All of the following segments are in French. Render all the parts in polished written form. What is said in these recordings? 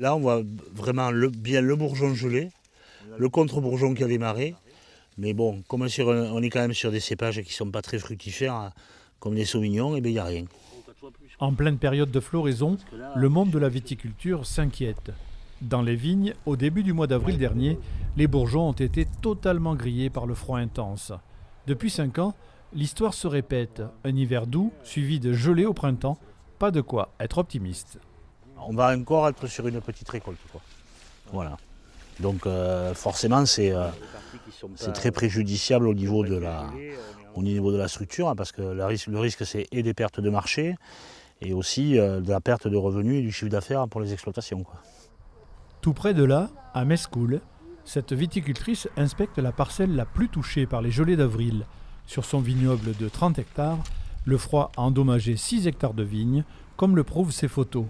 Là, on voit vraiment bien le bourgeon gelé, le contre-bourgeon qui a démarré. Mais bon, comme on est quand même sur des cépages qui ne sont pas très fructifères, hein, comme les sauvignons, et bien il n'y a rien. En pleine période de floraison, le monde de la viticulture s'inquiète. Dans les vignes, au début du mois d'avril dernier, les bourgeons ont été totalement grillés par le froid intense. Depuis 5 ans, l'histoire se répète. Un hiver doux, suivi de gelée au printemps. Pas de quoi être optimiste. On va encore être sur une petite récolte, quoi. Voilà. Donc forcément, c'est très préjudiciable au niveau de la structure, hein, parce que le risque c'est et des pertes de marché, et aussi de la perte de revenus et du chiffre d'affaires pour les exploitations, quoi. Tout près de là, à Mescoul, cette viticultrice inspecte la parcelle la plus touchée par les gelées d'avril. Sur son vignoble de 30 hectares, le froid a endommagé 6 hectares de vignes, comme le prouvent ces photos.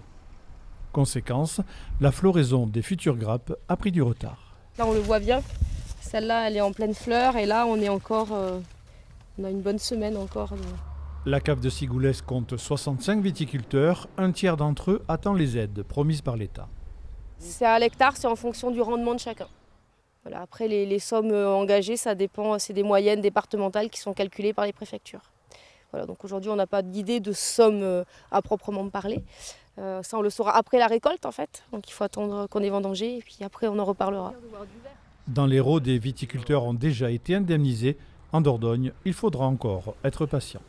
Conséquence, la floraison des futures grappes a pris du retard. Là, on le voit bien. Celle-là, elle est en pleine fleur, et là, on est encore, on a une bonne semaine encore. La cave de Sigoulès compte 65 viticulteurs. Un tiers d'entre eux attend les aides promises par l'État. C'est à l'hectare, c'est en fonction du rendement de chacun. Voilà, après, les sommes engagées, ça dépend, c'est des moyennes départementales qui sont calculées par les préfectures. Voilà, donc aujourd'hui, on n'a pas d'idée de somme à proprement parler. Ça, on le saura après la récolte, en fait. Donc il faut attendre qu'on ait vendangé, et puis après, on en reparlera. Dans l'Hérault, des viticulteurs ont déjà été indemnisés. En Dordogne, il faudra encore être patient.